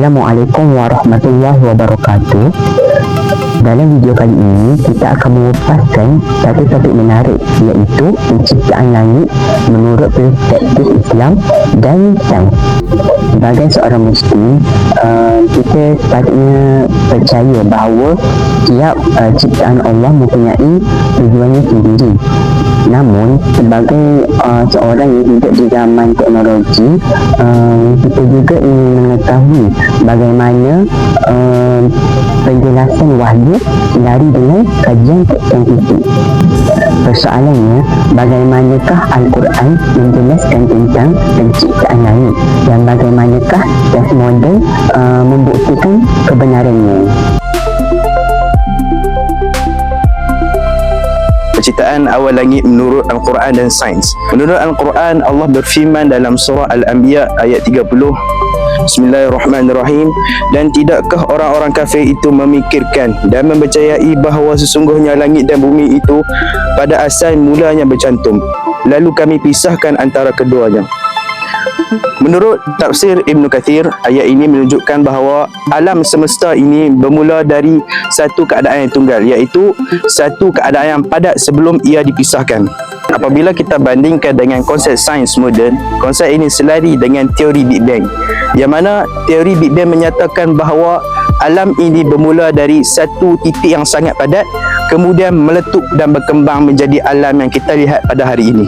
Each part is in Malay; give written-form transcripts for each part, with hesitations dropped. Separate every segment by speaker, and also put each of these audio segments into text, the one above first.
Speaker 1: Assalamualaikum warahmatullahi wabarakatuh. Dalam video kali ini kita akan mengupas satu topik menarik, iaitu penciptaan langit menurut perspektif Islam dan sains. Sebagai seorang Muslim, kita sepatutnya percaya bahawa setiap ciptaan Allah mempunyai tujuannya sendiri. Namun sebagai seorang yang hidup di zaman teknologi, kita juga ingin mengetahui bagaimana penjelasan wahyu sendiri dengan kajian saintifik. Persoalannya, bagaimanakah Al-Quran menjelaskan tentang penciptaan langit dan bagaimanakah sains moden membuktikan kebenarannya?
Speaker 2: Penciptaan awal langit menurut Al-Quran dan sains. Menurut Al-Quran, Allah berfirman dalam surah Al-Anbiya ayat 30, Bismillahirrahmanirrahim, dan tidakkah orang-orang kafir itu memikirkan dan mempercayai bahawa sesungguhnya langit dan bumi itu pada asal mulanya bercantum, lalu kami pisahkan antara keduanya. Menurut tafsir Ibn Kathir, ayat ini menunjukkan bahawa alam semesta ini bermula dari satu keadaan yang tunggal, iaitu satu keadaan yang padat sebelum ia dipisahkan. Apabila kita bandingkan dengan konsep sains moden, konsep ini selari dengan teori Big Bang, yang mana teori Big Bang menyatakan bahawa alam ini bermula dari satu titik yang sangat padat, kemudian meletup dan berkembang menjadi alam yang kita lihat pada hari ini.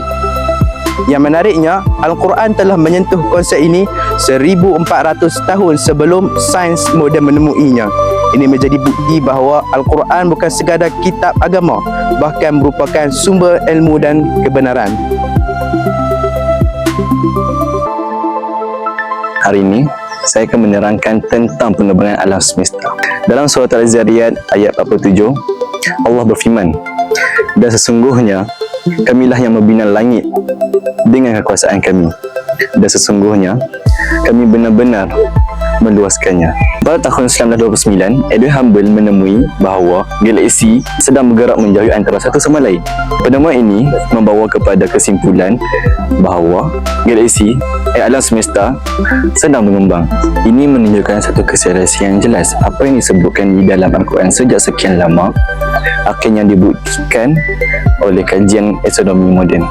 Speaker 2: Yang menariknya, Al-Quran telah menyentuh konsep ini 1400 tahun sebelum sains moden menemuinya. Ini menjadi bukti bahawa Al-Quran bukan sekadar kitab agama, bahkan merupakan sumber ilmu dan kebenaran.
Speaker 3: Hari ini, saya akan menerangkan tentang penerbangan alam semesta. Dalam surah Al-Zariyat ayat 47, Allah berfirman, dan sesungguhnya kamilah yang membina langit dengan kekuasaan kami, dan sesungguhnya kami benar-benar meluaskannya. Pada tahun 1929, Edwin Hubble menemui bahawa galaksi sedang bergerak menjauhi antara satu sama lain. Penemuan ini membawa kepada kesimpulan bahawa galaksi alam semesta sedang mengembang. Ini menunjukkan satu keserasian yang jelas. Apa yang disebutkan di dalam Al-Quran sejak sekian lama akhirnya dibuktikan oleh kajian astronomi moden.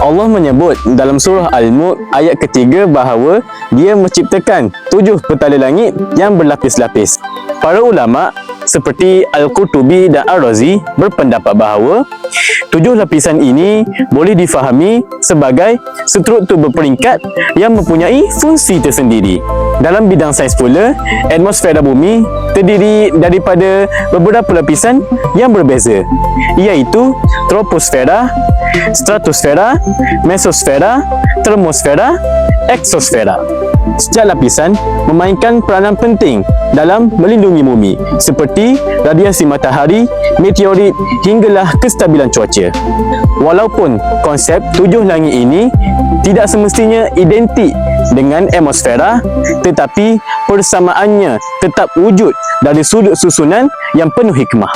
Speaker 3: Allah menyebut dalam surah Al-Mulk ayat ketiga bahawa Dia menciptakan 7 petala langit yang berlapis-lapis. Para ulama seperti Al-Qurtubi dan Ar-Razi berpendapat bahawa 7 lapisan ini boleh difahami sebagai struktur berperingkat yang mempunyai fungsi tersendiri. Dalam bidang sains pula, atmosfera bumi terdiri daripada beberapa lapisan yang berbeza, iaitu troposfera, stratosfera, mesosfera, termosfera, eksosfera. Setiap lapisan memainkan peranan penting dalam melindungi bumi, seperti radiasi matahari, meteorit hinggalah kestabilan cuaca. Walaupun konsep 7 langit ini tidak semestinya identik dengan atmosfera, tetapi persamaannya tetap wujud dari sudut susunan yang penuh hikmah.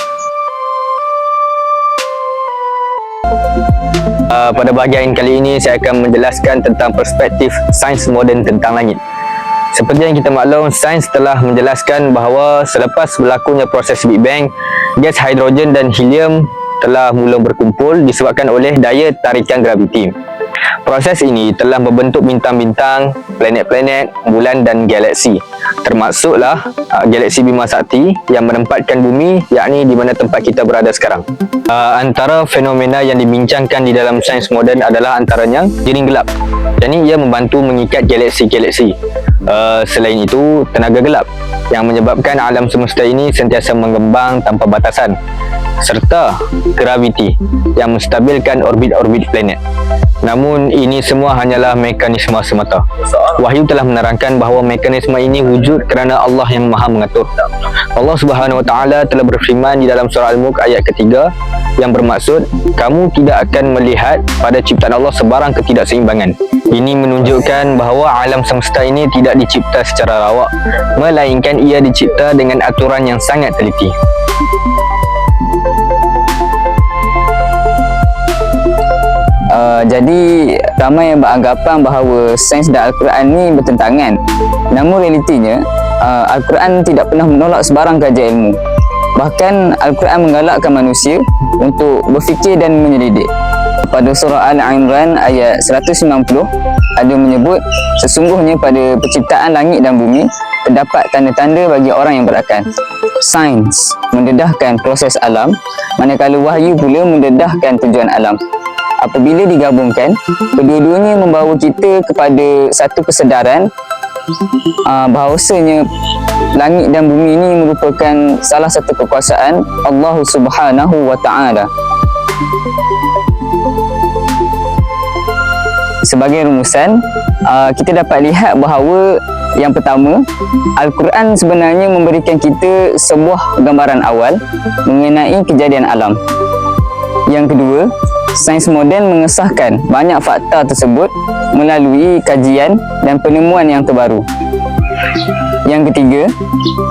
Speaker 3: Pada bahagian kali ini saya akan menjelaskan tentang perspektif sains moden tentang langit. Seperti yang kita maklum, sains telah menjelaskan bahawa selepas berlakunya proses Big Bang, gas hidrogen dan helium telah mula berkumpul disebabkan oleh daya tarikan graviti. Proses ini telah membentuk bintang-bintang, planet-planet, bulan dan galaksi. Termasuklah galaksi Bima Sakti yang menempatkan bumi, yakni di mana tempat kita berada sekarang. Antara fenomena yang dibincangkan di dalam sains moden adalah antaranya jaring gelap. Jadi ia membantu mengikat galaksi-galaksi. Selain itu, tenaga gelap yang menyebabkan alam semesta ini sentiasa mengembang tanpa batasan, serta graviti yang menstabilkan orbit-orbit planet. Namun ini semua hanyalah mekanisme semata. Wahyu telah menerangkan bahawa mekanisme ini wujud kerana Allah yang Maha mengatur. Allah Subhanahu Wa Taala telah berfirman di dalam surah Al-Mulk ayat ketiga yang bermaksud, kamu tidak akan melihat pada ciptaan Allah sebarang ketidakseimbangan. Ini menunjukkan bahawa alam semesta ini tidak dicipta secara rawak, melainkan ia dicipta dengan aturan yang sangat teliti.
Speaker 4: Jadi ramai yang beranggapan bahawa sains dan Al-Quran ni bertentangan. Namun realitinya Al-Quran tidak pernah menolak sebarang kajian ilmu. Bahkan Al-Quran menggalakkan manusia untuk berfikir dan menyelidik. Pada surah Al-Imran ayat 190 ada menyebut sesungguhnya pada penciptaan langit dan bumi terdapat tanda-tanda bagi orang yang berakal. Sains mendedahkan proses alam, manakala wahyu pula mendedahkan tujuan alam. Apabila digabungkan, kedua-duanya membawa kita kepada satu kesedaran bahawasanya langit dan bumi ini merupakan salah satu kekuasaan Allah Subhanahu wa Ta'ala. Sebagai rumusan, kita dapat lihat bahawa yang pertama, Al-Quran sebenarnya memberikan kita sebuah gambaran awal mengenai kejadian alam. Yang kedua, sains moden mengesahkan banyak fakta tersebut melalui kajian dan penemuan yang terbaru. Yang ketiga,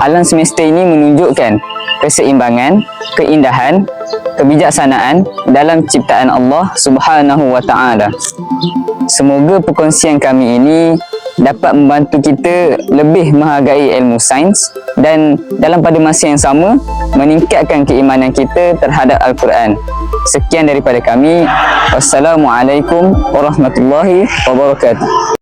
Speaker 4: alam semesta ini menunjukkan keseimbangan, keindahan, kebijaksanaan dalam ciptaan Allah Subhanahu wa Ta'ala. Semoga perkongsian kami ini dapat membantu kita lebih menghargai ilmu sains dan dalam pada masa yang sama meningkatkan keimanan kita terhadap Al-Quran. Sekian daripada kami. Wassalamualaikum warahmatullahi wabarakatuh.